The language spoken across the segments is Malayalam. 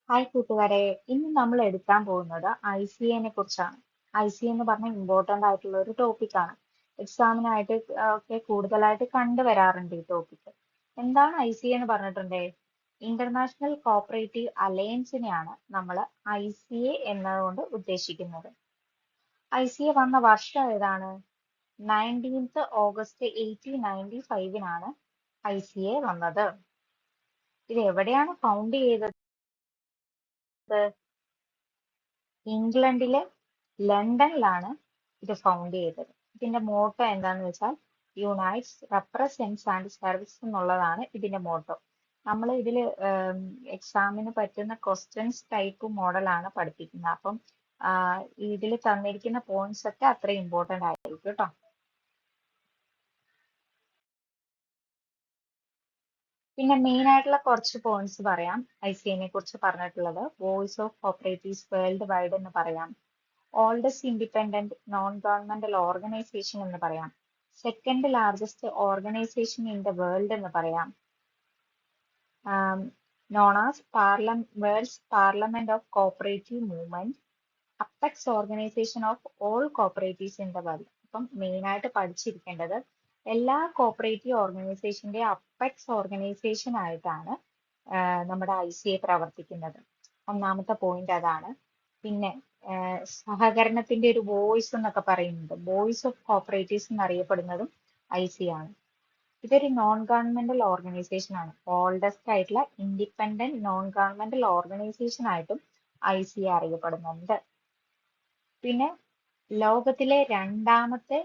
ഹായ് കൂട്ടുകാരെ, ഇന്ന് നമ്മൾ എടുക്കാൻ പോകുന്നത് ICA കുറിച്ചാണ്. ICA എന്ന് പറഞ്ഞ ഇമ്പോർട്ടന്റ് ആയിട്ടുള്ള ഒരു ടോപ്പിക്കാണ്. എക്സാമിനായിട്ട് ഒക്കെ കൂടുതലായിട്ട് കണ്ടുവരാറുണ്ട് ഈ ടോപ്പിക്ക്. എന്താണ് ICA എന്ന് പറഞ്ഞിട്ടുണ്ടേ? ഇന്റർനാഷണൽ കോപ്പറേറ്റീവ് അലയൻസിനെയാണ് നമ്മൾ ICA എന്നതുകൊണ്ട് ഉദ്ദേശിക്കുന്നത്. ICA വന്ന വർഷം ഏതാണ്? 19th ഓഗസ്റ്റ് 1895 ICA വന്നത്. ഇത് എവിടെയാണ് ഫൗണ്ട് ചെയ്തത്? ഇംഗ്ലണ്ടിലെ ലണ്ടനിലാണ് ഇത് ഫൗണ്ട് ചെയ്തത്. ഇതിന്റെ മോട്ടോ എന്താന്ന് വെച്ചാൽ യുണൈറ്റ്സ്, റെപ്രസെന്റ്സ് ആൻഡ് സർവീസ് എന്നുള്ളതാണ് ഇതിന്റെ മോട്ടോ. നമ്മൾ ഇതിൽ എക്സാമിന് പറ്റുന്ന ക്വസ്റ്റ്യൻസ് ടൈപ്പ് മോഡലാണ് പഠിപ്പിക്കുന്നത്. അപ്പം ഇതിൽ തന്നിരിക്കുന്ന പോയിന്റ്സ് ഒക്കെ അത്ര ഇമ്പോർട്ടന്റ് ആയിരിക്കും കേട്ടോ. പിന്നെ മെയിൻ ആയിട്ടുള്ള കുറച്ച് പോയിന്റ്സ് പറയാം. ICA കുറിച്ച് പറഞ്ഞിട്ടുള്ളത് voice of cooperatives world wide എന്ന് പറയാം. Oldest independent non governmental organisation എന്ന് പറയാം. Second largest organisation in the world എന്ന് പറയാം. Known as world's parliament of cooperative movement, apex organisation of all cooperatives in the world. അപ്പം മെയിൻ ആയിട്ട് പഠിച്ചിരിക്കേണ്ടത് എല്ലാ കോപ്പറേറ്റീവ് ഓർഗനൈസേഷന്റെ അപ്പെക്സ് ഓർഗനൈസേഷൻ ആയിട്ടാണ് നമ്മുടെ ICA പ്രവർത്തിക്കുന്നത്. ഒന്നാമത്തെ പോയിന്റ് അതാണ്. പിന്നെ സഹകരണത്തിന്റെ ഒരു വോയിസ് എന്നൊക്കെ പറയുന്നത്, വോയിസ് ഓഫ് കോപ്പറേറ്റീവ്സ് എന്നറിയപ്പെടുന്നതും ICA ആണ്. ഇതൊരു നോൺ ഗവൺമെന്റൽ ഓർഗനൈസേഷൻ ആണ്. ഓൾഡസ്റ്റ് ആയിട്ടുള്ള ഇൻഡിപെൻഡന്റ് നോൺ ഗവൺമെന്റൽ ഓർഗനൈസേഷൻ ആയിട്ടും ICA അറിയപ്പെടുന്നുണ്ട്. പിന്നെ ലോകത്തിലെ രണ്ടാമത്തെ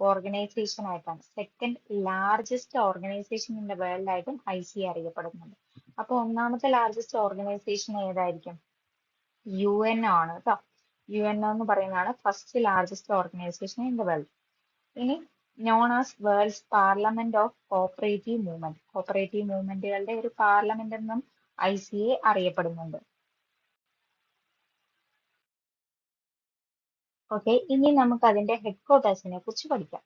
ഓർഗനൈസേഷൻ ആയിട്ടാണ്, second largest organisation in the world ആയിട്ടും ICA അറിയപ്പെടുന്നുണ്ട്. അപ്പൊ ഒന്നാമത്തെ ലാർജസ്റ്റ് ഓർഗനൈസേഷൻ ഏതായിരിക്കും? UN ആണ് കേട്ടോ. UN എന്ന് പറയുന്നതാണ് first largest organisation in the world. ഇനി known as world's parliament of cooperative movement, cooperative മൂവ്മെന്റുകളുടെ ഒരു പാർലമെന്റ് എന്നും ICA അറിയപ്പെടുന്നുണ്ട്. ഓക്കെ, ഇനി നമുക്ക് അതിന്റെ ഹെഡ് ക്വാർട്ടേഴ്സിനെ കുറിച്ച് പഠിക്കാം.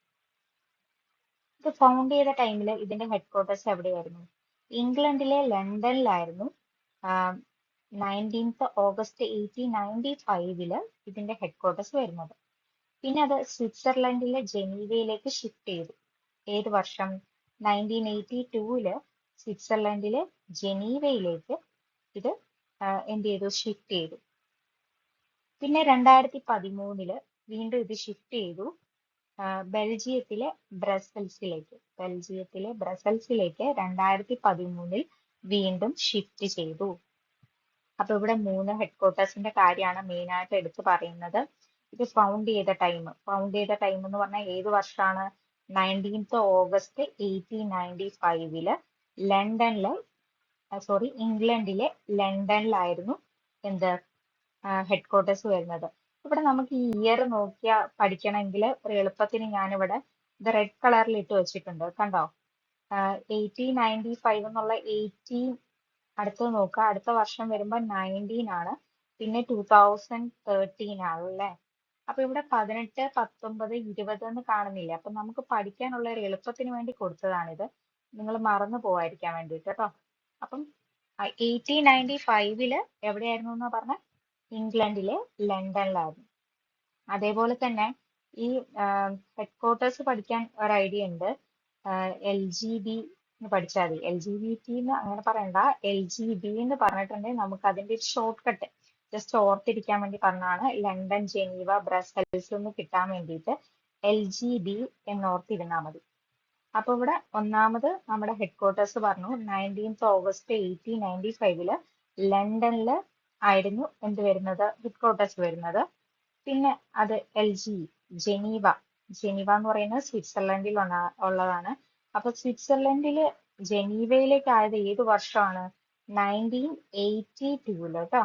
ഇത് ഫൗണ്ട് ചെയ്ത ടൈമിൽ ഇതിന്റെ ഹെഡ് ക്വാർട്ടേഴ്സ് എവിടെയായിരുന്നു? ഇംഗ്ലണ്ടിലെ ലണ്ടനിലായിരുന്നു. 19th ഓഗസ്റ്റ് 1895 ഇതിന്റെ ഹെഡ് ക്വാർട്ടേഴ്സ് വരുന്നത്. പിന്നെ അത് സ്വിറ്റ്സർലൻഡിലെ ജനീവയിലേക്ക് ഷിഫ്റ്റ് ചെയ്തു. ഏത് വർഷം? 1982 സ്വിറ്റ്സർലൻഡിലെ ജനീവയിലേക്ക് ഇത് എന്ത് ചെയ്തു? ഷിഫ്റ്റ് ചെയ്തു. പിന്നെ 2013 വീണ്ടും ഇത് ഷിഫ്റ്റ് ചെയ്തു ബെൽജിയത്തിലെ ബ്രസൽസിലേക്ക്. 2013 വീണ്ടും ഷിഫ്റ്റ് ചെയ്തു. അപ്പൊ ഇവിടെ 3 ഹെഡ് ക്വാർട്ടേഴ്സിന്റെ കാര്യമാണ് മെയിൻ ആയിട്ട് എടുത്തു പറയുന്നത്. ഇത് ഫൗണ്ട് ചെയ്ത ടൈം എന്ന് പറഞ്ഞാൽ ഏത് വർഷമാണ്? 19th ഓഗസ്റ്റ് 1895 ഇംഗ്ലണ്ടിലെ ലണ്ടനിലായിരുന്നു എന്ത് ഹെഡ് ക്വാർട്ടേഴ്സ് വരുന്നത്. ഇവിടെ നമുക്ക് ഈ ഇയർ നോക്കിയാൽ പഠിക്കണമെങ്കിൽ ഒരു എളുപ്പത്തിന് ഞാനിവിടെ ഇത് റെഡ് കളറിൽ ഇട്ട് വെച്ചിട്ടുണ്ട്, കണ്ടോ? 1895 എന്നുള്ള 18 അടുത്തത് നോക്കുക, അടുത്ത വർഷം വരുമ്പോൾ 19 ആണ്, പിന്നെ 2013 ആണ് അല്ലേ? അപ്പൊ ഇവിടെ 18, 19, 20 എന്ന് കാണുന്നില്ല. അപ്പൊ നമുക്ക് പഠിക്കാനുള്ള ഒരു എളുപ്പത്തിന് വേണ്ടി കൊടുത്തതാണിത്, നിങ്ങൾ മറന്നു പോവാതിരിക്കാൻ വേണ്ടിയിട്ട് കേട്ടോ. അപ്പം 1895 എവിടെയായിരുന്നു എന്നാ പറഞ്ഞ? ഇംഗ്ലണ്ടിലെ ലണ്ടനിലായിരുന്നു. അതേപോലെ തന്നെ ഈ ഹെഡ് ക്വാർട്ടേഴ്സ് പഠിക്കാൻ ഒരു ഐഡിയ ഉണ്ട്. LGB എന്ന് പഠിച്ചാൽ മതി. LGBT എന്ന് അങ്ങനെ പറയണ്ട, LGB എന്ന് പറഞ്ഞിട്ടുണ്ടെങ്കിൽ നമുക്ക് അതിന്റെ ഒരു ഷോർട്ട് കട്ട് ജസ്റ്റ് ഓർത്തിരിക്കാൻ വേണ്ടി പറഞ്ഞാണ്. ലണ്ടൻ, ജനീവ, ബ്രസൽസ് എന്ന് കിട്ടാൻ വേണ്ടിയിട്ട് LGB എന്ന് ഓർത്തിരുന്നാൽ മതി. അപ്പൊ ഇവിടെ ഒന്നാമത് നമ്മുടെ ഹെഡ് ക്വാർട്ടേഴ്സ് പറഞ്ഞു 19th ഓഗസ്റ്റ് 1895 ലണ്ടനിൽ ആയിരുന്നു എന്ത് വരുന്നത്? ഹെഡ് ക്വാർട്ടേഴ്സ് വരുന്നത്. പിന്നെ അത് ജനീവ എന്ന് പറയുന്നത് സ്വിറ്റ്സർലൻഡിൽ ഉള്ളതാണ്. അപ്പൊ സ്വിറ്റ്സർലൻഡില് ജനീവയിലേക്ക് ആയത് ഏത് വർഷമാണ്? 1982 കേട്ടോ.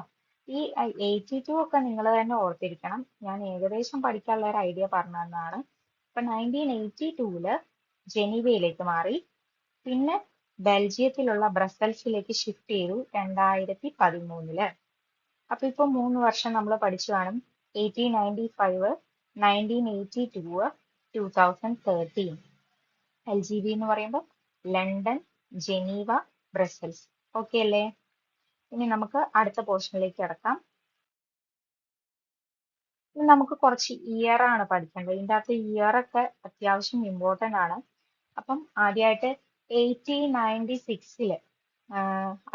ഈ 82 ഒക്കെ നിങ്ങൾ തന്നെ ഓർത്തിരിക്കണം, ഞാൻ ഏകദേശം പഠിക്കാനുള്ള ഒരു ഐഡിയ പറഞ്ഞു തന്നതാണ്. അപ്പൊ 1982 ജനീവയിലേക്ക് മാറി. പിന്നെ ബെൽജിയത്തിലുള്ള ബ്രസൽസിലേക്ക് ഷിഫ്റ്റ് ചെയ്തു 2013. അപ്പൊ ഇപ്പൊ 3 വർഷം നമ്മൾ പഠിച്ചു കാണും. 1895, 1982, 2013. LGB എന്ന് പറയുമ്പോൾ ലണ്ടൻ, ജനീവ, ബ്രസൽസ്. ഓക്കെ അല്ലേ? ഇനി നമുക്ക് അടുത്ത പോർഷനിലേക്ക് കിടക്കാം. ഇനി നമുക്ക് കുറച്ച് ഇയർ ആണ് പഠിക്കേണ്ടത്. ഇതിൻ്റെ അകത്ത് ഇയർ ഒക്കെ അത്യാവശ്യം ഇമ്പോർട്ടൻ്റ് ആണ്. അപ്പം ആദ്യമായിട്ട് 1896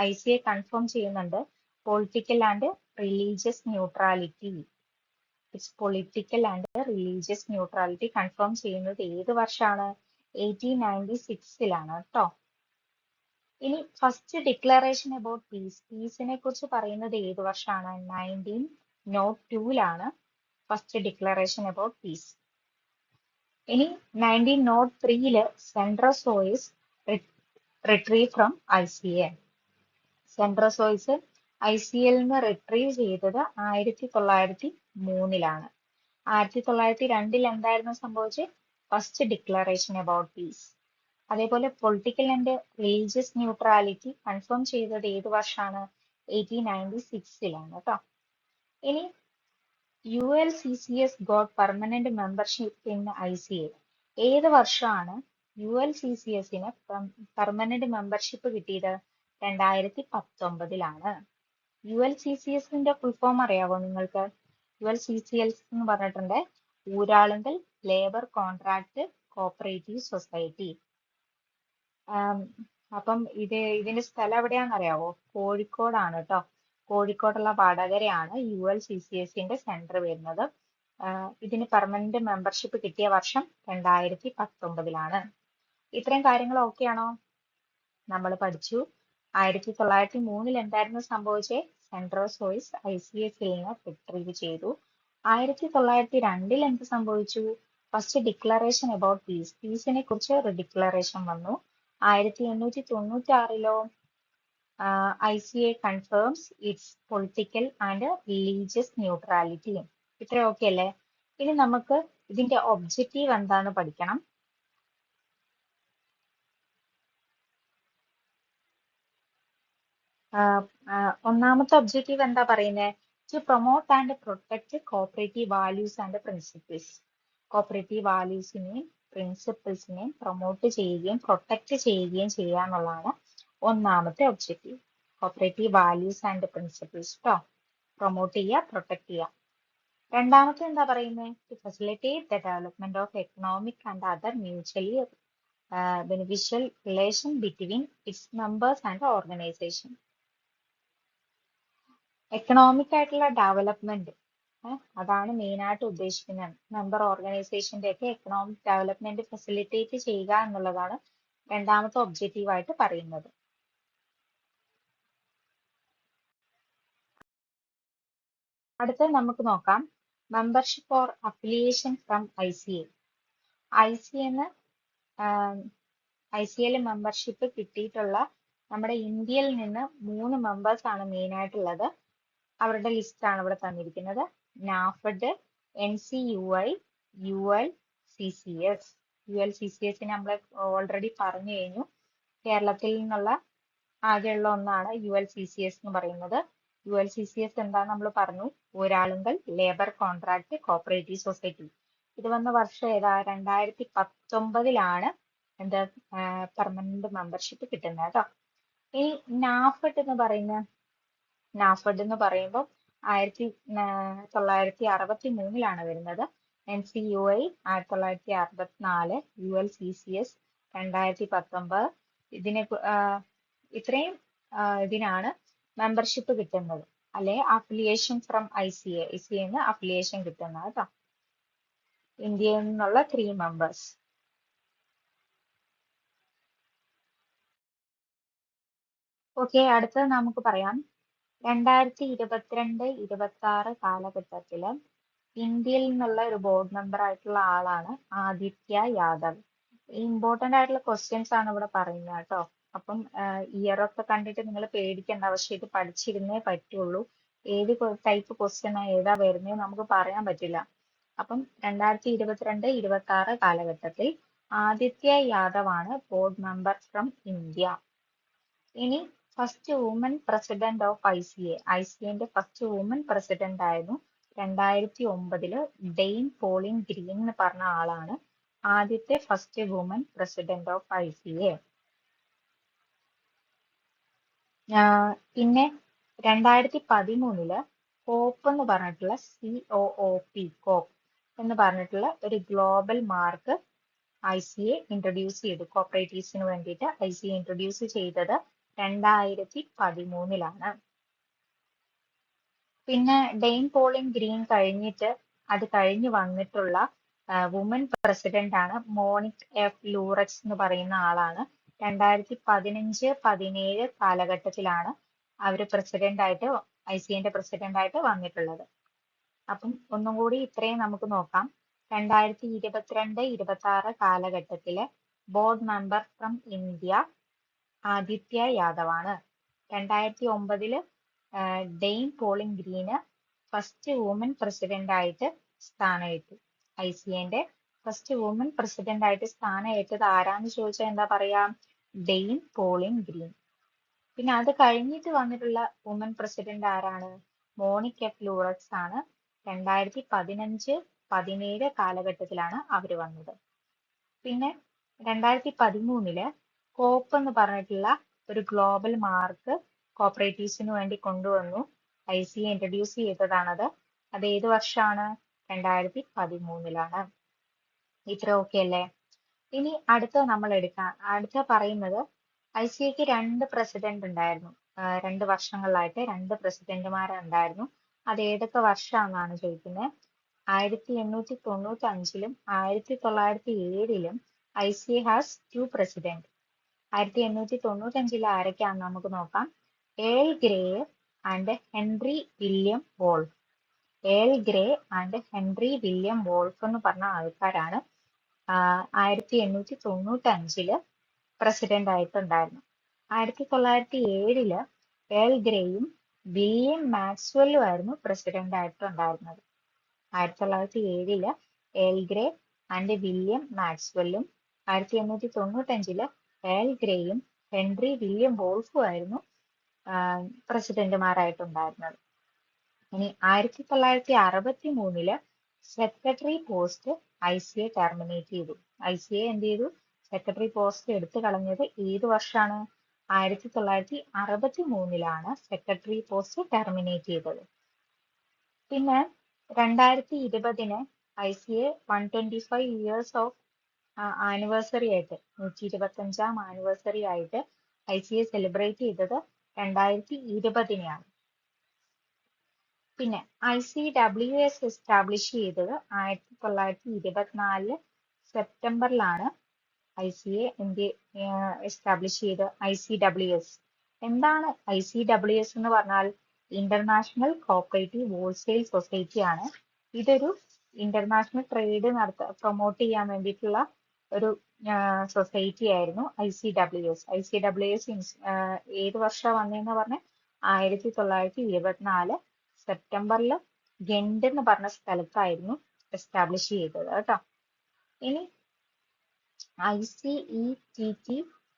ICA കൺഫേം ചെയ്യുന്നുണ്ട് political and religious neutrality. Political and religious neutrality confirm ചെയ്യുന്നത് ഏത് വർഷമാണ്? 1896 കേട്ടോ. ഇനി ഫസ്റ്റ് ഡിക്ലറേഷൻ അബൌട്ട് പീസ്, പീസിനെ കുറിച്ച് പറയുന്നത് ഏത് വർഷമാണ്? 1902 ഫസ്റ്റ് ഡിക്ലറേഷൻ അബൌട്ട് പീസ്. ഇനി 1903 Centrosoyus retrieve from ICA. Centrosoyus ICAയിൽ നിന്ന് റിട്രീവ് ചെയ്തത് 1903. 1902 എന്തായിരുന്നു സംഭവിച്ചത്? First declaration about peace. അതേപോലെ political and religious neutrality confirm ചെയ്തത് ഏത് വർഷമാണ്? 1896 കേട്ടോ. ഇനി ULCCS got permanent membership in ICA. ഏത് വർഷമാണ് ULCCSന് പെർമനന്റ് മെമ്പർഷിപ്പ് കിട്ടിയത്? 2019. ULCCSന്റെ ഫുൾ ഫോം അറിയാവോ നിങ്ങൾക്ക്? ULCCS എന്ന് പറഞ്ഞിട്ടുണ്ട് Uralungal labour contract cooperative society. അപ്പം ഇതിന്റെ സ്ഥലം എവിടെയാണെന്ന് അറിയാവോ? കോഴിക്കോടാണ് കേട്ടോ. കോഴിക്കോടുള്ള വടകരയാണ് ULCCSന്റെ സെന്റർ വരുന്നത്. ഇതിന് പെർമനന്റ് മെമ്പർഷിപ്പ് കിട്ടിയ വർഷം 2019. ഇത്രയും കാര്യങ്ങൾ ഓക്കെ ആണോ? നമ്മൾ പഠിച്ചു 1903 എന്തായിരുന്നു സംഭവിച്ചത്? സെൻട്രോസോയിസ് ICSൽ നിന്ന് റിട്രീവ് ചെയ്തു. 1902 എന്ത് സംഭവിച്ചു? ഫസ്റ്റ് ഡിക്ലറേഷൻ അബൌട്ട് പീസ്, പീസിനെ കുറിച്ച് ഒരു ഡിക്ലറേഷൻ വന്നു. 1896 ICA confirms it's political and religious neutrality. ഇത്ര ഓക്കെ അല്ലേ? ഇനി നമുക്ക് ഇതിന്റെ ഒബ്ജക്റ്റീവ് എന്താന്ന് പഠിക്കണം. ഒന്നാമത്തെ ഒബ്ജക്റ്റീവ് എന്താ പറയുന്നത്? To promote and protect cooperative values and principles. Cooperative വാല്യൂസിനെയും പ്രിൻസിപ്പിൾസിനെയും പ്രൊമോട്ട് ചെയ്യുകയും പ്രൊട്ടക്ട് ചെയ്യുകയും ചെയ്യുക എന്നുള്ളതാണ് ഒന്നാമത്തെ objective. Cooperative values and principles കേട്ടോ, പ്രൊമോട്ട് ചെയ്യുക, പ്രൊട്ടക്ട് ചെയ്യുക. രണ്ടാമത്തെ എന്താ പറയുന്നത്? To facilitate the development of economic and other mutually beneficial relation between its members and organisation. Economic ആയിട്ടുള്ള ഡെവലപ്മെന്റ് അതാണ് മെയിൻ ആയിട്ട് ഉദ്ദേശിക്കുന്നത്. മെമ്പർ ഓർഗനൈസേഷന്റെ ഒക്കെ എക്കണോമിക് ഡെവലപ്മെന്റ് ഫെസിലിറ്റേറ്റ് ചെയ്യുക എന്നുള്ളതാണ് രണ്ടാമത്തെ ഒബ്ജക്റ്റീവ് ആയിട്ട് പറയുന്നത്. അടുത്ത നമുക്ക് നോക്കാം membership or affiliation from ICA. ICAയിൽ മെമ്പർഷിപ്പ് കിട്ടിയിട്ടുള്ള നമ്മുടെ ഇന്ത്യയിൽ നിന്ന് 3 മെമ്പേഴ്സ് ആണ് മെയിൻ ആയിട്ടുള്ളത്. അവരുടെ ലിസ്റ്റ് ആണ് ഇവിടെ തന്നിരിക്കുന്നത്. NAFED, NCUI, ULCCS. ULCCS നമ്മൾ ഓൾറെഡി പറഞ്ഞു കഴിഞ്ഞു. കേരളത്തിൽ നിന്നുള്ള ആകെയുള്ള ഒന്നാണ് ULCCS എന്ന് പറയുന്നത്. ULCCS എന്താന്ന് നമ്മൾ പറഞ്ഞു, Uralungal labour contract cooperative society. ഇത് വന്ന വർഷം ഏതാ? 2019 എന്താ പെർമനന്റ് മെമ്പർഷിപ്പ് കിട്ടുന്നത് കേട്ടോ. ഈ NAFED എന്ന് പറയുമ്പോൾ 1963 വരുന്നത്. NCUI 1964, ULCCS 2019. ഇത്രയും ഇതിനാണ് മെമ്പർഷിപ്പ് കിട്ടുന്നത്, അല്ലെ അഫിലിയേഷൻ ഫ്രം ICA അഫിലിയേഷൻ കിട്ടുന്നത് കേട്ടോ. ഇന്ത്യയിൽ നിന്നുള്ള 3 മെമ്പേഴ്സ്. ഓക്കെ, അടുത്തത് നമുക്ക് പറയാം 2022-26 കാലഘട്ടത്തില് ഇന്ത്യയിൽ നിന്നുള്ള ഒരു ബോർഡ് മെമ്പർ ആയിട്ടുള്ള ആളാണ് ആദിത്യ യാദവ്. ഇമ്പോർട്ടന്റ് ആയിട്ടുള്ള ക്വസ്റ്റ്യൻസ് ആണ് ഇവിടെ പറയുന്നത് കേട്ടോ. അപ്പം ഇയർ ഒക്കെ കണ്ടിട്ട് നിങ്ങൾ പേടിക്കേണ്ട, പക്ഷേ ഇത് പഠിച്ചിരുന്നേ പറ്റുള്ളൂ. ഏത് ടൈപ്പ് ക്വസ്റ്റ്യൻ ഏതാ വരുന്നത് നമുക്ക് പറയാൻ പറ്റില്ല. അപ്പം 2022-26 കാലഘട്ടത്തിൽ ആദിത്യ യാദവ് ആണ് ബോർഡ് മെമ്പർ ഫ്രം ഇന്ത്യ. ഇനി ഫസ്റ്റ് വുമൻ പ്രസിഡന്റ് ഓഫ് ICAന്റെ ഫസ്റ്റ് വുമൻ പ്രസിഡന്റ് ആയിരുന്നു 2009 ഡെയിൻ പോളിംഗ് ഗ്രീൻ എന്ന് പറഞ്ഞ ആളാണ് ആദ്യത്തെ first woman president of ICA. പിന്നെ 2013 കോപ്പ് എന്ന് പറഞ്ഞിട്ടുള്ള COOP എന്ന് പറഞ്ഞിട്ടുള്ള ഒരു ഗ്ലോബൽ മാർക്ക് ICA ഇൻട്രൊഡ്യൂസ് ചെയ്തു. കോപ്പറേറ്റീവ്സിന് വേണ്ടിയിട്ട് ICA ഇൻട്രൊഡ്യൂസ് ചെയ്തത് 2013 പിന്നെ ഡെയിൻ പോളിംഗ് ഗ്രീൻ കഴിഞ്ഞിട്ട് അത് കഴിഞ്ഞ് വന്നിട്ടുള്ള വുമൻ പ്രസിഡന്റ് ആണ് മോണിക് എഫ് ലൂറക്സ് എന്ന് പറയുന്ന ആളാണ്. 2015-17 കാലഘട്ടത്തിലാണ് അവര് പ്രസിഡന്റ് ആയിട്ട് വന്നിട്ടുള്ളത്. അപ്പം ഒന്നും കൂടി ഇത്രയും നമുക്ക് നോക്കാം. 2022-26 കാലഘട്ടത്തിലെ board member from India Aditya Yadav ആണ്. 2009 Dame Pauline Green first woman president ആയിട്ട് സ്ഥാനമേറ്റു. ICAന്റെ ഫസ്റ്റ് വുമൻ പ്രസിഡന്റ് ആയിട്ട് സ്ഥാനമേറ്റത് ആരാന്ന് ചോദിച്ചാൽ എന്താ പറയാ? Dame Pauline Green. പിന്നെ അത് കഴിഞ്ഞിട്ട് വന്നിട്ടുള്ള വുമൻ പ്രസിഡന്റ് ആരാണ്? മോണിക് എഫ് ലൂറക്സ് ആണ്. 2015-17 കാലഘട്ടത്തിലാണ് അവര് വന്നത്. പിന്നെ 2013 കോപ്പ് എന്ന് പറഞ്ഞിട്ടുള്ള ഒരു ഗ്ലോബൽ മാർക്ക് കോപ്പറേറ്റീവ്സിന് വേണ്ടി കൊണ്ടുവന്നു. ICA ഇൻട്രൊഡ്യൂസ് ചെയ്തതാണത്. അത് ഏത് വർഷമാണ്? 2013. ഇത്ര ഓക്കെ അല്ലേ? ഇനി അടുത്ത പറയുന്നത് ICAക്ക് 2 പ്രസിഡന്റ് ഉണ്ടായിരുന്നു. 2 വർഷങ്ങളിലായിട്ട് 2 പ്രസിഡന്റുമാരുണ്ടായിരുന്നു. അത് ഏതൊക്കെ വർഷമാണെന്നാണ് ചോദിക്കുന്നത്. 1895-ലും 1907-ലും ICA ഹാസ് 2 പ്രസിഡന്റ്. 1895 ആരൊക്കെയാണെന്ന് നമുക്ക് നോക്കാം. Earl Grey and Henry William wolf. Earl Grey and Henry William wolf എന്ന് പറഞ്ഞ ആൾക്കാരാണ് 1895 പ്രസിഡന്റ് ആയിട്ടുണ്ടായിരുന്നു. 1907 ഏൾ ഗ്രേയും വില്യം മാക്സ്വെല്ലും ആയിരുന്നു പ്രസിഡന്റ് ആയിട്ടുണ്ടായിരുന്നത്. 1907 ഏൾ ഗ്രേ ആൻഡ് വില്യം മാക്സ്വെല്ലും 1895 ഏൾ ഗ്രേയും ഹെൻറി വില്യം വോൾഫും ആയിരുന്നു പ്രസിഡന്റുമാരായിട്ടുണ്ടായിരുന്നത്. ഇനി 1963 സെക്രട്ടറി പോസ്റ്റ് ICA ടെർമിനേറ്റ് ചെയ്തു. ICA എന്ത് ചെയ്തു? സെക്രട്ടറി പോസ്റ്റ് എടുത്തു കളഞ്ഞത് ഏത് വർഷമാണ്? 1963 സെക്രട്ടറി പോസ്റ്റ് ടെർമിനേറ്റ് ചെയ്തത്. പിന്നെ 2020 ICA 125 ഇയേഴ്സ് ഓഫ് ആനിവേഴ്സറി ആയിട്ട് 125ാം ആനിവേഴ്സറി ആയിട്ട് ICA സെലിബ്രേറ്റ് ചെയ്തത് 2020 പിന്നെ ICWS എസ്റ്റാബ്ലിഷ് ചെയ്തത് 1924 സെപ്റ്റംബറിലാണ്. ICA എസ്റ്റാബ്ലിഷ് ചെയ്ത ICWS. എന്താണ് ICWS എന്ന് പറഞ്ഞാൽ? ഇന്റർനാഷണൽ കോപ്പറേറ്റീവ് ഹോൾസെയിൽ സൊസൈറ്റി ആണ്. ഇതൊരു ഇന്റർനാഷണൽ ട്രേഡ് പ്രൊമോട്ട് ചെയ്യാൻ വേണ്ടിയിട്ടുള്ള ഒരു സൊസൈറ്റി ആയിരുന്നു ICWS. ICWS ഏത് വർഷമാണ് വന്നതെന്ന് പറഞ്ഞ 1924 സെപ്റ്റംബറിൽ ഗെൻഡ് എന്ന് പറഞ്ഞ സ്ഥലത്തായിരുന്നു എസ്റ്റാബ്ലിഷ് ചെയ്തത് കേട്ടോ. ഇനി ICETT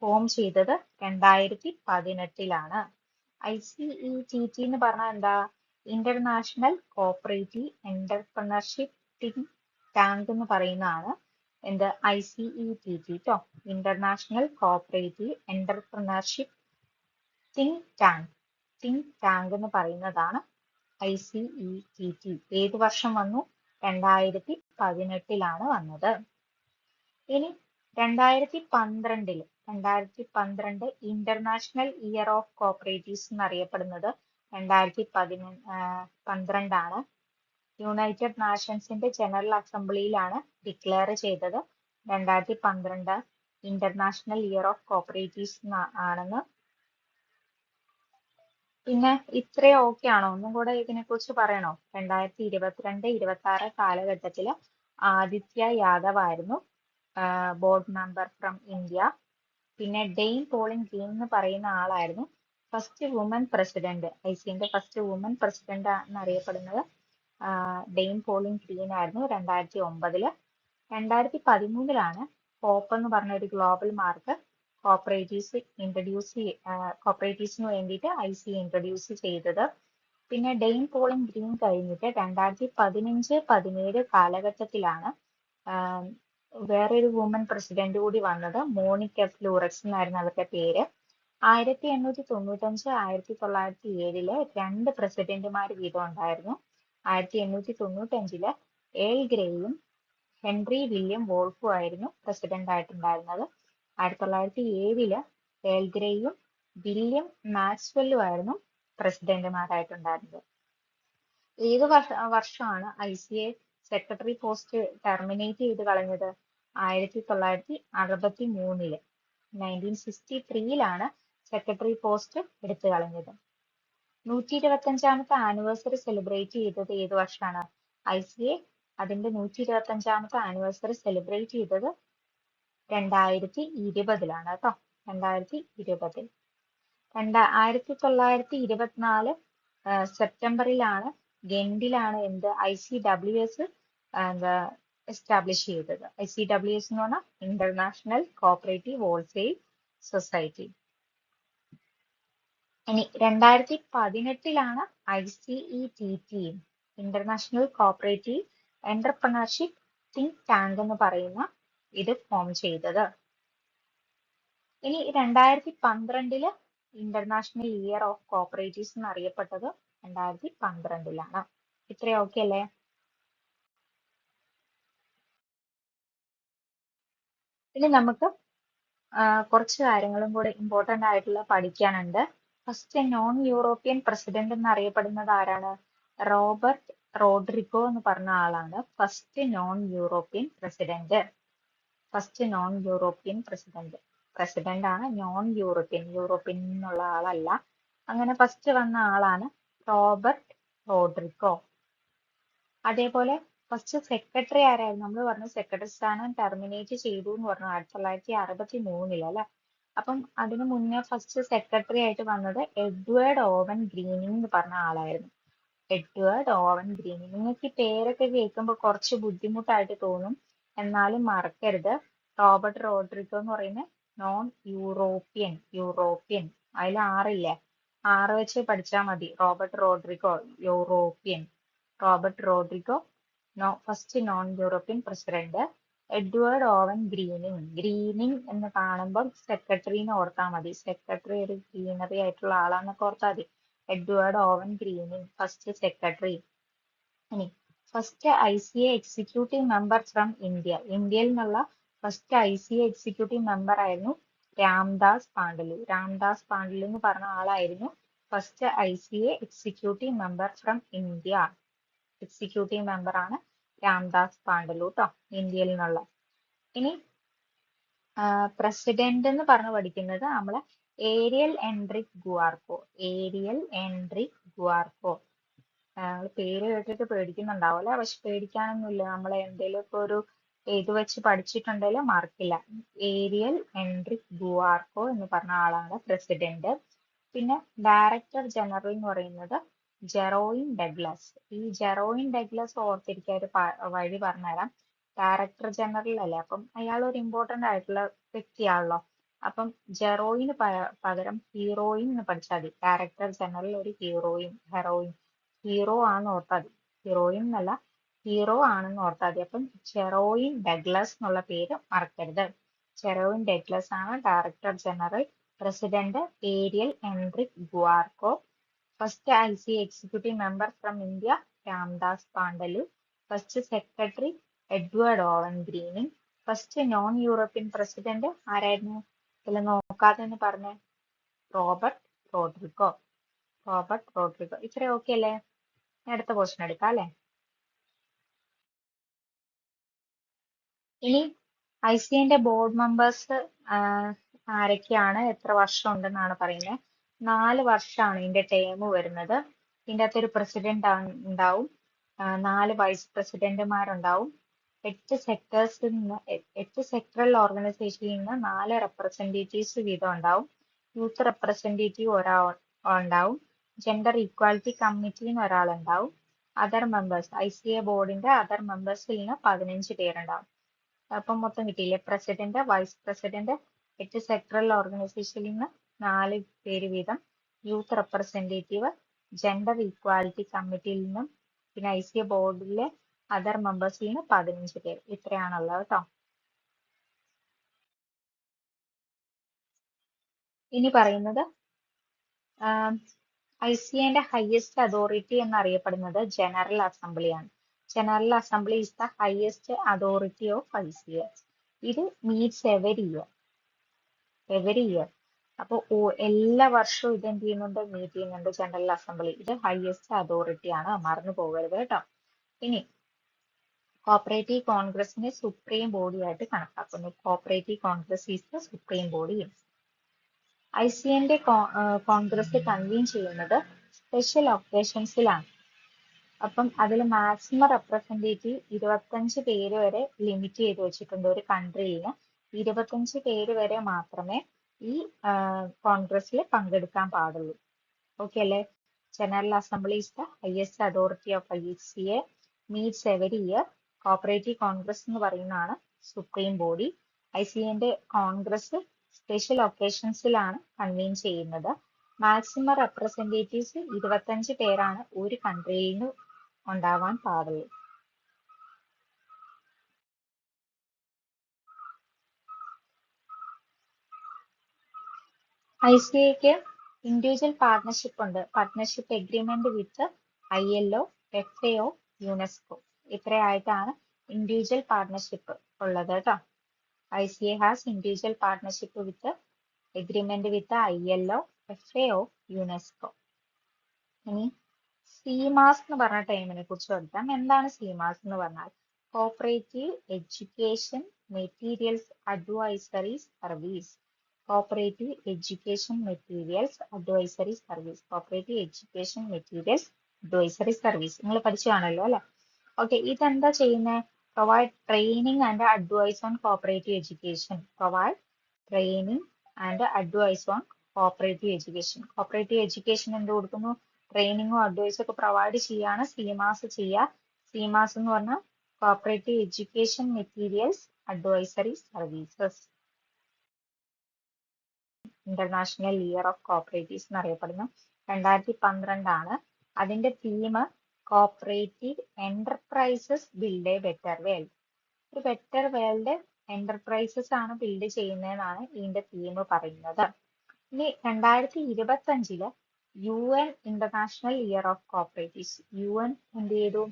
ഫോം ചെയ്തത് 2018. ICETT എന്ന് പറഞ്ഞാൽ എന്താ? International cooperative entrepreneurship think tank എന്ന് പറയുന്നതാണ് എന്ത്? ICETT ട്ടോ. International cooperative entrepreneurship think tank എന്ന് പറയുന്നതാണ് ICETT. ഏത് വർഷം വന്നു? 2018 വന്നത്. ഇനി 2012 ഇന്റർനാഷണൽ ഇയർ ഓഫ് കോപ്പറേറ്റീവ്സ് എന്നറിയപ്പെടുന്നത് 2012. യുണൈറ്റഡ് നാഷൻസിന്റെ ജനറൽ അസംബ്ലിയിലാണ് ഡിക്ലെയർ ചെയ്തത് 2012 ഇന്റർനാഷണൽ ഇയർ ഓഫ് കോപ്പറേറ്റീവ്സ് ആണെന്ന്. പിന്നെ ഇത്രയും ഓക്കെ ആണോ? ഒന്നും കൂടെ ഇതിനെ കുറിച്ച് പറയണോ? 2022-26 കാലഘട്ടത്തില് ആദിത്യ യാദവ് ആയിരുന്നു ബോർഡ് മെമ്പർ ഫ്രം ഇന്ത്യ. പിന്നെ ഡെയിൻ പോളിംഗ് ഗ്രീൻ എന്ന് പറയുന്ന ആളായിരുന്നു ഫസ്റ്റ് വുമൻ പ്രസിഡന്റ്. ICAന്റെ ഫസ്റ്റ് വുമൻ പ്രസിഡന്റ് എന്നറിയപ്പെടുന്നത് ഡെയിൻ പോളിംഗ് ഗ്രീൻ ആയിരുന്നു 2009. 2013 കോപ്പ് എന്ന് പറഞ്ഞ ഒരു ഗ്ലോബൽ മാർക്ക് കോപ്പറേറ്റീവ്സിന് വേണ്ടിയിട്ട് ICA ഇൻട്രൊഡ്യൂസ് ചെയ്തത്. പിന്നെ ഡെയിൻ പോളിംഗ് ഗ്രീൻ കഴിഞ്ഞിട്ട് 2015-17 കാലഘട്ടത്തിലാണ് വേറൊരു വുമൻ പ്രസിഡന്റ് കൂടി വന്നത്. മോണിക് എഫ് ലൂറക്സ് എന്നായിരുന്നു അവരുടെ പേര്. 1895 1907 രണ്ട് പ്രസിഡന്റുമാർ വീതം ഉണ്ടായിരുന്നു. 1895 ഏൾ ഗ്രേയും ഹെൻറി വില്യം വോൾഫും ആയിരുന്നു പ്രസിഡന്റ് ആയിട്ടുണ്ടായിരുന്നത്. 1907 ഏൾ ഗ്രേയും വില്യം മാക്സ്വെല്ലും ആയിരുന്നു പ്രസിഡന്റുമാരായിട്ടുണ്ടായിരുന്നത്. ഏത് വർഷമാണ് ICA സെക്രട്ടറി പോസ്റ്റ് ടെർമിനേറ്റ് ചെയ്ത് കളഞ്ഞത്? 1963 1963 സെക്രട്ടറി പോസ്റ്റ് എടുത്തു കളഞ്ഞത്. 125ാമത്തെ ആനിവേഴ്സറി സെലിബ്രേറ്റ് ചെയ്തത് ഏത് വർഷമാണ്? ICA അതിന്റെ 125ാമത്തെ ആനിവേഴ്സറി സെലിബ്രേറ്റ് ചെയ്തത് 2020 കേട്ടോ. 2020. 1924 സെപ്റ്റംബറിലാണ് ഗെൻഡിലാണ് ICWS എസ്റ്റാബ്ലിഷ് ചെയ്തത്. ICWS എന്ന് പറഞ്ഞാൽ ഇന്റർനാഷണൽ കോഓപ്പറേറ്റീവ് ഹോൾസെയിൽ സൊസൈറ്റി. ഇനി 2018 ICETT international cooperative entrepreneurship think tank എന്ന് പറയുന്ന ഇത് ഫോം ചെയ്തത്. ഇനി 2012 ഇന്റർനാഷണൽ ഇയർ ഓഫ് കോഓപ്പറേറ്റീവ്സ് എന്നറിയപ്പെട്ടത് 2012. ഇത്രയും ഓക്കെ അല്ലേ? ഇനി നമുക്ക് കുറച്ച് കാര്യങ്ങളും കൂടെ ഇമ്പോർട്ടന്റ് ആയിട്ടുള്ള പഠിക്കാനുണ്ട്. ഫസ്റ്റ് നോൺ യൂറോപ്യൻ പ്രസിഡന്റ് എന്നറിയപ്പെടുന്നത് ആരാണ്? റോബർട്ട് റോഡ്രിഗോ എന്ന് പറഞ്ഞ ആളാണ് first non European president. First non European president ആണ്. നോൺ യൂറോപ്യൻ എന്നുള്ള ആളല്ല. അങ്ങനെ ഫസ്റ്റ് വന്ന ആളാണ് റോബർട്ട് റോഡ്രിഗോ. അതേപോലെ ഫസ്റ്റ് സെക്രട്ടറി ആരായിരുന്നു? നമ്മൾ പറഞ്ഞു സെക്രട്ടറി സ്ഥാനം ടെർമിനേറ്റ് ചെയ്തു എന്ന് പറഞ്ഞു 1963 അല്ലെ. അപ്പം അതിനു മുന്നേ ഫസ്റ്റ് സെക്രട്ടറി ആയിട്ട് വന്നത് എഡ്വേർഡ് ഓവൻ ഗ്രീനിങ് എന്ന് പറഞ്ഞ ആളായിരുന്നു. Edward Owen Greening. നിങ്ങൾക്ക് ഈ പേരൊക്കെ കേൾക്കുമ്പോൾ കുറച്ച് ബുദ്ധിമുട്ടായിട്ട് തോന്നും, എന്നാലും മറക്കരുത് റോബർട്ട് റോഡ്രിഗോ എന്ന് പറയുന്നത് നോൺ യൂറോപ്യൻ. അതിൽ 6 ഇല്ലേ, 6 വെച്ച് പഠിച്ചാൽ മതി. Robert Rodrigo first non European president. Edward Owen Greening എന്ന് കാണുമ്പോൾ സെക്രട്ടറിന്ന് ഓർത്താൽ മതി. സെക്രട്ടറി ഒരു ഗ്രീനറി ആയിട്ടുള്ള ആളാന്നൊക്കെ ഓർത്താൽ മതി. Edward Owen Greening first secretary. ഇനി first ICA executive member from ഇന്ത്യയിൽ നിന്നുള്ള ഫസ്റ്റ് ICA എക്സിക്യൂട്ടീവ് മെമ്പർ ആയിരുന്നു രാംദാസ് പാണ്ഡലു എന്ന് പറഞ്ഞ ആളായിരുന്നു first ICA executive member from India. Executive member ആണ് രാംദാസ് പാണ്ഡലു ട്ടോ, ഇന്ത്യയിൽ നിന്നുള്ള. ഇനി പ്രസിഡന്റ് എന്ന് പറഞ്ഞു പഠിക്കുന്നത് നമ്മളെ ഏരിയൽ എൻട്രിക് ഗുവാർക്കോ. പേര് കേട്ടിട്ട് പേടിക്കുന്നുണ്ടാവില്ല, പക്ഷെ പേടിക്കാനൊന്നുമില്ല. നമ്മൾ എന്തെങ്കിലും ഇപ്പൊ ഒരു ഇത് വെച്ച് പഠിച്ചിട്ടുണ്ടെങ്കിൽ മാർക്കില്ല. ഏരിയൽ എൻട്രിക് ഗുവാർക്കോ എന്ന് പറഞ്ഞ ആളാണ് പ്രസിഡന്റ്. പിന്നെ ഡയറക്ടർ ജനറൽ എന്ന് പറയുന്നത് ജെറോയിം ഡഗ്ലസ്. ഈ ജെറോയിം ഡഗ്ലസ് ഓർത്തിരിക്കാൻ ഒരു വഴി പറഞ്ഞുതരാം. ഡയറക്ടർ ജനറൽ അല്ലേ, അപ്പം അയാൾ ഒരു ഇമ്പോർട്ടന്റ് ആയിട്ടുള്ള വ്യക്തിയാണല്ലോ. അപ്പം ജെറോയിന് പകരം ഹീറോയിൻ എന്ന് പഠിച്ചാൽ മതി. ഡയറക്ടർ ജനറൽ ഒരു ഹീറോ ആണെന്ന് ഓർത്താൽ മതി. ഹീറോയിൻ എന്നല്ല, ഹീറോ ആണെന്ന് ഓർത്താൽ മതി. അപ്പം ജെറോയിം ഡഗ്ലസ് എന്നുള്ള പേര് മറക്കരുത്. ജെറോയിം ഡഗ്ലസ് ആണ് director general. President Ariel Enrique Guarco. First ICA executive member from India Ramdas Pandalu. First secretary Edward Owen Greening. First non European president ആരായിരുന്നു? ഇതിൽ നോക്കാതെ എന്ന് പറഞ്ഞേ, റോബർട്ട് റോഡ്രിഗോ. ഇത്ര ഓക്കെ അല്ലേ? അടുത്ത ക്വസ്റ്റ്യൻ എടുക്കാം അല്ലെ. ഇനി ICAന്റെ ബോർഡ് മെമ്പേഴ്സ് ആരൊക്കെയാണ്, എത്ര വർഷം ഉണ്ടെന്നാണ് പറയുന്നത്. 4 വർഷമാണ് ഇതിന്റെ ടേം വരുന്നത്. ഇതിന്റെ അകത്ത് ഒരു പ്രസിഡന്റ് ഉണ്ടാവും, 4 വൈസ് പ്രസിഡന്റുമാരുണ്ടാവും, 8 സെക്ടറൽ ഓർഗനൈസേഷനിൽ നിന്ന് 4 റെപ്രസെന്റേറ്റീവ്സ് വീതം ഉണ്ടാവും. യൂത്ത് റെപ്രസെന്റേറ്റീവ് ഉണ്ടാവും. ജെൻഡർ ഈക്വാലിറ്റി കമ്മിറ്റിന്ന് ഒരാളുണ്ടാവും. അതർ മെമ്പേഴ്സ് ICA ബോർഡിന്റെ അതർ മെമ്പേഴ്സിൽ നിന്ന് 15 പേരുണ്ടാവും. അപ്പം മൊത്തം കിട്ടിയില്ലേ? പ്രസിഡന്റ്, വൈസ് പ്രസിഡന്റ്, 8 സെക്ടറൽ ഓർഗനൈസേഷനിൽ നിന്ന് 4 പേര് വീതം, യൂത്ത് റെപ്രസെന്റേറ്റീവ്, ജെൻഡർ ഈക്വാലിറ്റി കമ്മിറ്റിയിൽ നിന്നും, പിന്നെ ICA ബോർഡിലെ അതർ മെമ്പേഴ്സിൽ നിന്ന് 15 പേര്. ഇത്രയാണുള്ളത് കേട്ടോ. ഇനി പറയുന്നത് ICAന്റെ ഹയസ്റ്റ് അതോറിറ്റി എന്നറിയപ്പെടുന്നത് ജനറൽ അസംബ്ലിയാണ്. General assembly is the highest authority of ICA. ഇത് meets every year. അപ്പൊ എല്ലാ വർഷവും ഇത് എന്ത് ചെയ്യുന്നുണ്ട്, മീറ്റ് ചെയ്യുന്നുണ്ട് ജനറൽ അസംബ്ലി. ഇത് ഹയസ്റ്റ് അതോറിറ്റി ആണ്, മറന്നു പോകരുത് കേട്ടോ. ഇനി കോപ്പറേറ്റീവ് കോൺഗ്രസിനെ സുപ്രീം ബോഡി ആയിട്ട് കണക്കാക്കുന്നു. Cooperative congress is the supreme body. ICAന്റെ കോൺഗ്രസ് കൺവീൻ ചെയ്യുന്നത് സ്പെഷ്യൽ ഒക്കേഷൻസിലാണ്. അപ്പം അതിൽ മാക്സിമം റെപ്രസെന്റേറ്റീവ് 25 പേര് വരെ ലിമിറ്റ് ചെയ്ത് വെച്ചിട്ടുണ്ട്. ഒരു കൺട്രിയിൽ 25 പേര് വരെ മാത്രമേ ഈ കോൺഗ്രസിൽ പങ്കെടുക്കാൻ പാടുള്ളൂ. ഓക്കെ അല്ലേ? General assembly is the highest authority of ICA, meets every year. Cooperative congress എന്ന് പറയുന്നതാണ് സുപ്രീം ബോഡി. ICAന്റെ കോൺഗ്രസ് സ്പെഷ്യൽ ഒക്കേഷൻസിലാണ് കൺവീൻ ചെയ്യുന്നത്. മാക്സിമം റെപ്രസെന്റേറ്റീവ്സ് 25 പേരാണ് ഒരു കൺട്രിയിൽ നിന്ന് ഉണ്ടാവാൻ പാടുള്ളൂ. ICAക്ക് ഇൻഡിവിജ്വൽ പാർട്ണർഷിപ്പ് ഉണ്ട്. Partnership agreement with ILO, FAO, UNESCO. ഇത്രയായിട്ടാണ് ഇൻഡിവിജ്വൽ പാർട്ണർഷിപ്പ് ഉള്ളത് കേട്ടോ. ICA has individual partnership with agreement with ILO, FAO, UNESCO. ഇനി CMAS എന്ന് പറഞ്ഞ ടൈമിനെ കുറിച്ച് പഠിക്കാം. എന്താണ് CMAS എന്ന് പറഞ്ഞാൽ? Cooperative education materials advisory service. Cooperative education materials advisory service. Cooperative education materials advisory service നിങ്ങൾ പഠിച്ചു കാണല്ലോ അല്ലെ? ഓക്കെ, ഇതെന്താ ചെയ്യുന്നത്? Provide training and advice on cooperative education. Provide training and advice on cooperative education. Cooperative education എന്ത് കൊടുക്കുന്നു? ട്രെയിനിങ്ങും അഡ്വൈസും ഒക്കെ പ്രൊവൈഡ് ചെയ്യാണ് CMAS ചെയ്യുക. CMAS എന്ന് പറഞ്ഞാൽ cooperative education materials advisory services. International year of cooperatives എന്നറിയപ്പെടുന്നു. 2012 ആണ്. അതിന്റെ theme cooperative enterprises build A better world. ഒരു ബെറ്റർ വേൾഡ് എന്റർപ്രൈസസ് ആണ് ബിൽഡ് ചെയ്യുന്നതെന്നാണ് ഇതിന്റെ തീം പറയുന്നത്. ഇനി 2025 UN international year of cooperatives. UN എന്ത് ചെയ്തു?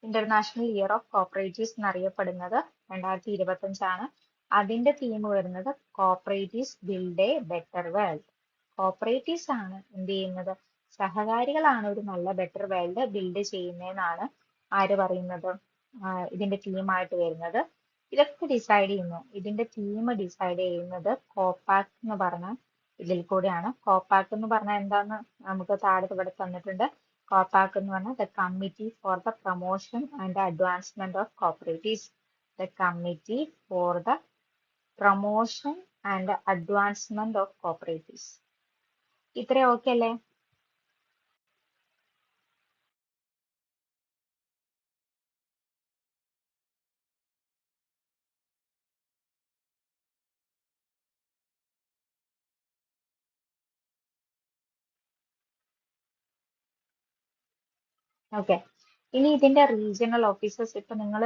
ഇന്റർനാഷണൽ ഇയർ ഓഫ് കോപ്പറേറ്റീവ്സ് എന്നറിയപ്പെടുന്നത് 2025 ആണ്. അതിന്റെ തീം വരുന്നത് cooperatives build A better world. Cooperatives ആണ് എന്ത് ചെയ്യുന്നത്? സഹകാരികളാണ് ഒരു നല്ല ബെറ്റർ വേൾഡ് ബിൽഡ് ചെയ്യുന്നതെന്നാണ് ആര് പറയുന്നത്? ഇതിന്റെ തീമായിട്ട് വരുന്നത്. ഇതൊക്കെ ഡിസൈഡ് ചെയ്യുന്നു, ഇതിന്റെ തീം ഡിസൈഡ് ചെയ്യുന്നത് കോപ്പാക് എന്ന് പറഞ്ഞ ഇതിൽ കൂടെയാണ്. കോപ്പാക് എന്ന് പറഞ്ഞാൽ എന്താന്ന് നമുക്ക് താഴെ ഇവിടെ തന്നിട്ടുണ്ട്. കോപ്പാക് എന്ന് പറഞ്ഞാൽ the committee for the promotion and advancement of cooperatives. The committee for the promotion and advancement of cooperatives. ഇത്രയും ഓക്കെ അല്ലേ? ഓക്കെ, ഇനി ഇതിന്റെ റീജിയണൽ ഓഫീസേഴ്സ്. ഇപ്പൊ നിങ്ങൾ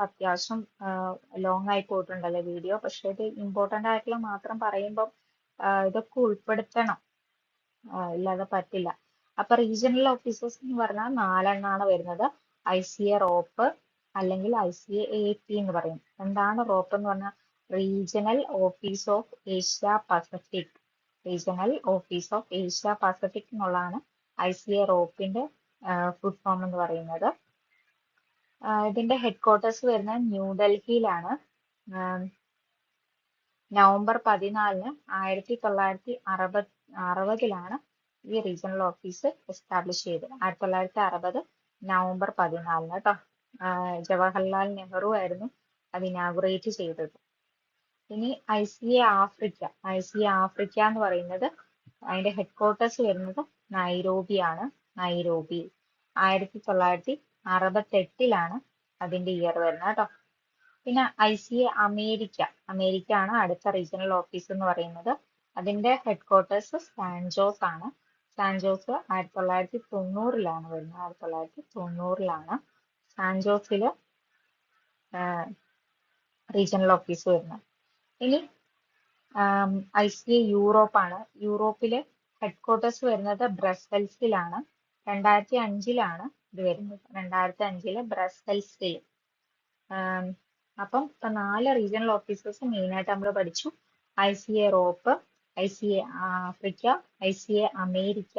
അത്യാവശ്യം ലോങ് ആയി പോയിട്ടുണ്ടല്ലോ വീഡിയോ, പക്ഷെ ഇത് ഇമ്പോർട്ടന്റ് ആയിട്ടുള്ള മാത്രം പറയുമ്പോൾ ഇതൊക്കെ ഉൾപ്പെടുത്തണം, ഇല്ലാതെ പറ്റില്ല. അപ്പൊ റീജിയണൽ ഓഫീസേഴ്സ് എന്ന് പറഞ്ഞാൽ 4 എണ്ണമാണ് വരുന്നത്. ICA റോപ്പ് അല്ലെങ്കിൽ ICA AP എന്ന് പറയും. എന്താണ് റോപ്പ് എന്ന് പറഞ്ഞാൽ? Regional office of Asia Pacific. Regional office of Asia Pacific എന്നുള്ളതാണ് ICA റോപ്പിന്റെ ഫുഡ് ഫോം എന്ന് പറയുന്നത്. ഇതിന്റെ ഹെഡ് ക്വാർട്ടേഴ്സ് വരുന്നത് ന്യൂഡൽഹിയിലാണ്. നവംബർ 14 1960 ഈ റീജിയണൽ ഓഫീസ് എസ്റ്റാബ്ലിഷ് ചെയ്തത്. 1960 നവംബർ 14 കേട്ടോ. ജവഹർലാൽ നെഹ്റു ആയിരുന്നു അത് ഇനാഗുറേറ്റ് ചെയ്തത്. ഇനി ICA ആഫ്രിക്ക. ICA ആഫ്രിക്ക എന്ന് പറയുന്നത് അതിന്റെ ഹെഡ് ക്വാർട്ടേഴ്സ് വരുന്നത് നൈറോബിയാണ്. നൈറോബി 1968 അതിന്റെ ഇയർ വരുന്നത് കേട്ടോ. പിന്നെ ICA അമേരിക്ക. അമേരിക്ക ആണ് അടുത്ത റീജിയണൽ ഓഫീസ് എന്ന് പറയുന്നത്. അതിന്റെ ഹെഡ് ക്വാർട്ടേഴ്സ് സാൻജോസ് ആണ്. സാൻജോസ് 1990 വരുന്നത്. 1990 സാൻജോസില് റീജിയണൽ ഓഫീസ് വരുന്നത്. ഇനി ICA യൂറോപ്പാണ്. യൂറോപ്പില് ഹെഡ്ക്വാർട്ടേഴ്സ് വരുന്നത് ബ്രസൽസിലാണ്. 2005 ഇത് വരുന്നത്. 2005 ബ്രസൽസിൽ. അപ്പം ഇപ്പൊ 4 റീജിയണൽ ഓഫീസേഴ്സ് മെയിൻ ആയിട്ട് നമ്മൾ പഠിച്ചു. ICA Europe, ICA Africa, ICA America,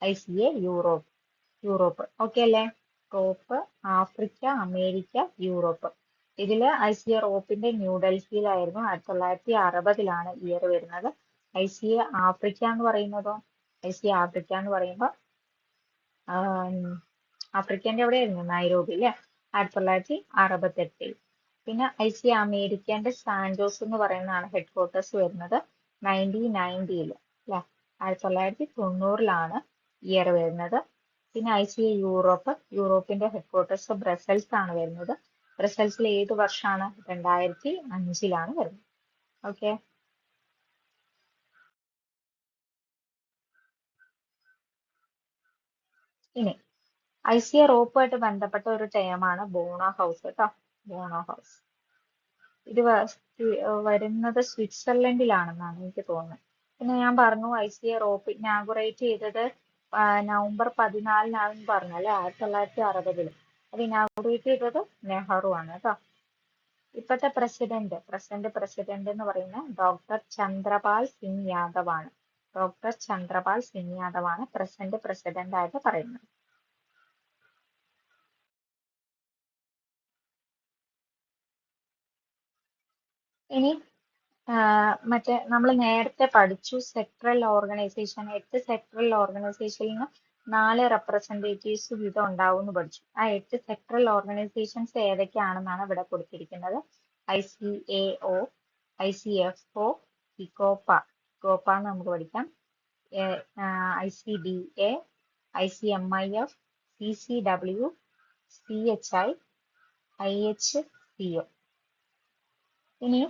ICA Europe. Okay അല്ലേ? Europe, Africa, America, Europe. ഇതില് ICA യൂറോപ്പിന്റെ ന്യൂഡൽഹിയിലായിരുന്നു. 1960 ഇയർ വരുന്നത്. ICA ആഫ്രിക്ക എന്ന് പറയുന്നതോ, ICA ആഫ്രിക്ക എന്ന് പറയുമ്പോൾ ആഫ്രിക്കന്റെ എവിടെയായിരുന്നു? നൈറോബി അല്ലെ? 1968. പിന്നെ ICA അമേരിക്കന്റെ സാൻജോസ് എന്ന് പറയുന്നതാണ് ഹെഡ്ക്വാർട്ടേഴ്സ് വരുന്നത്. 1990 അല്ലെ? 1990 ഇയർ വരുന്നത്. പിന്നെ ICA യൂറോപ്പിന്റെ ഹെഡ്ക്വാർട്ടേഴ്സ് ബ്രസൽസ് ആണ് വരുന്നത്. ബ്രസൽസിൽ ഏത് വർഷമാണ്? 2005 വരുന്നത്. ഓക്കെ. ഇനി ICA യൂറോപ്പുമായിട്ട് ബന്ധപ്പെട്ട ഒരു ടേമാണ് ബോണോ ഹൗസ് കേട്ടോ. ബോണോ ഹൗസ് ഇത് വരുന്നത് സ്വിറ്റ്സർലൻഡിലാണെന്നാണ് എനിക്ക് തോന്നുന്നത്. പിന്നെ ഞാൻ പറഞ്ഞു ICA യൂറോപ്പ് ഇനാഗുറേറ്റ് ചെയ്തത് നവംബർ 14 പറഞ്ഞു അല്ലെ? 1960. അത് ഇനാഗുറേറ്റ് ചെയ്തത് നെഹ്റു ആണ് കേട്ടോ. ഇപ്പോഴത്തെ പ്രസിഡന്റ് എന്ന് പറയുന്നത് ഡോക്ടർ ചന്ദ്രപാൽ സിംഗ് യാദവ് ആണ്. ഡോക്ടർ ചന്ദ്രപാൽ സിംഗ് യാദവ് ആണ് പ്രസിഡന്റ് ആയിട്ട് പറയുന്നത്. ഇനി മറ്റേ നമ്മൾ നേരത്തെ പഠിച്ചു സെക്ടറൽ ഓർഗനൈസേഷൻ. 8 സെക്ടറൽ ഓർഗനൈസേഷനിൽ 4 റെപ്രസെന്റേറ്റീവ്സ് വീതം ഉണ്ടാവും എന്ന് പഠിച്ചു. ആ 8 സെക്ടറൽ ഓർഗനൈസേഷൻസ് ഏതൊക്കെയാണെന്നാണ് ഇവിടെ കൊടുത്തിരിക്കുന്നത്. ICAO, ICFO, ഇക്കോപ്പ എന്ന് നമുക്ക് പഠിക്കാം. ICDA, ICMIF, CCW, CHI, IHCO. ഇനി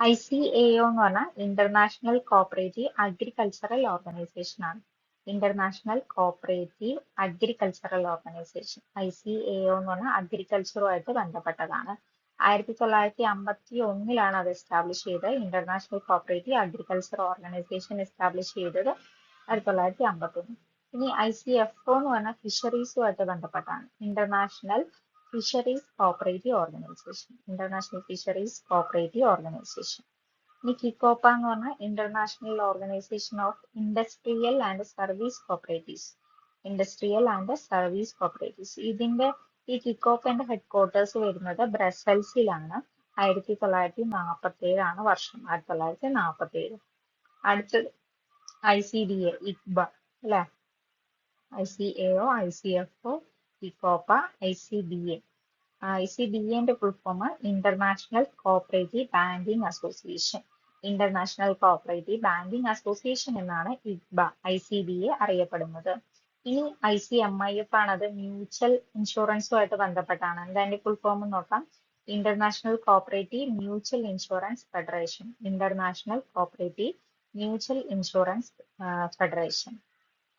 ICAO എന്ന് പറഞ്ഞാൽ ഇന്റർനാഷണൽ കോപ്പറേറ്റീവ് അഗ്രികൾച്ചറൽ ഓർഗനൈസേഷൻ ആണ്. International cooperative agricultural organisation. ICAO എന്ന് പറഞ്ഞാൽ അഗ്രികൾച്ചറുമായിട്ട് ബന്ധപ്പെട്ടതാണ്. 1951 അത് എസ്റ്റാബ്ലിഷ് ചെയ്തത്. International cooperative agriculture organisation establish ചെയ്തത് 1951. ഇനി ICFO എന്ന് പറഞ്ഞാൽ ഫിഷറീസുമായിട്ട് ബന്ധപ്പെട്ടാണ്. International fisheries cooperative organisation. International fisheries cooperative organisation. ഇനി കിക്കോപ്പ എന്ന് പറഞ്ഞാൽ international organisation of industrial and service cooperatives. Industrial and service cooperatives. ഈ കിക്കോപ്പന്റെ ഹെഡ്ക്വാർട്ടേഴ്സ് വരുന്നത് ബ്രസൽസിലാണ്. 1947 വർഷം. 1947. അടുത്തത് ICDA, ഇക്ബ അല്ലെ? ICAO, ICFO, ഇക്കോപ്പ, ICDA. ICDA full form international cooperative banking association. International cooperative banking association എന്നാണ് ഇക്ബ, ICDA അറിയപ്പെടുന്നത്. ഇനി ICMIF ആണത് മ്യൂച്വൽ ഇൻഷുറൻസുമായിട്ട് ബന്ധപ്പെട്ടാണ്. എന്താ ഫുൾ ഫോം നോക്കാം. International cooperative mutual insurance federation. International cooperative mutual insurance federation.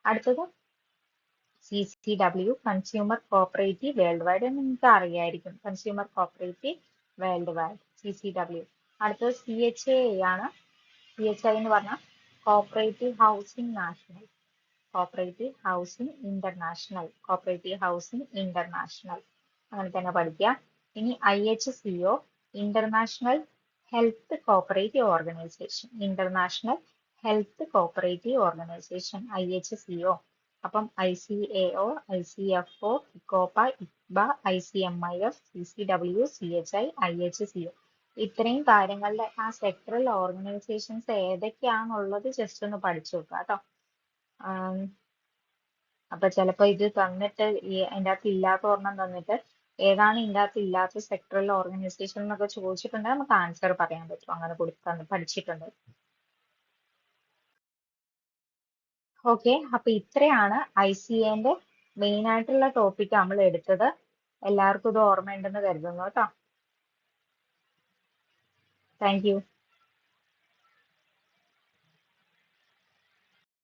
അടുത്തത് CCW, consumer cooperative world wide. നിങ്ങൾക്ക് അറിയായിരിക്കും, consumer cooperative world wide, CCW. അടുത്തത് CHA ആണ്. CHI എന്ന് പറഞ്ഞാൽ cooperative housing national. Cooperative housing international. Cooperative housing international. അങ്ങനെ തന്നെ പഠിക്കുക. ഇനി IHCO, international health cooperative organisation. International health cooperative organisation, IHCO. അപ്പം ICAO, ICFO, ഇക്കോപ്പ, ഇക്ബ, ICMIF, CCW, CHI, IHCO. ഇത്രയും കാര്യങ്ങളുടെ ആ സെക്ടറൽ ഓർഗനൈസേഷൻസ് ഏതൊക്കെയാണുള്ളത് ജസ്റ്റ് ഒന്ന് പഠിച്ചു വെക്കുക കേട്ടോ. അപ്പൊ ചിലപ്പോ ഇത് തന്നിട്ട് അതിൻ്റെ അകത്ത് ഇല്ലാത്ത ഒരെണ്ണം തന്നിട്ട് ഏതാണ് ഇതിൻ്റെ അകത്ത് ഇല്ലാത്ത സെക്ടറൽ ഓർഗനൈസേഷൻ എന്നൊക്കെ ചോദിച്ചിട്ടുണ്ടെങ്കിൽ നമുക്ക് ആൻസർ പറയാൻ പറ്റും. അങ്ങനെ പഠിച്ചിട്ടുണ്ട്. ഓക്കെ, അപ്പൊ ഇത്രയാണ് ICAന്റെ മെയിൻ ആയിട്ടുള്ള ടോപ്പിക് നമ്മൾ എടുത്തത്. എല്ലാവർക്കും ഇത് ഓർമ്മയുണ്ടെന്ന് കരുതുന്നു കേട്ടോ. Thank you.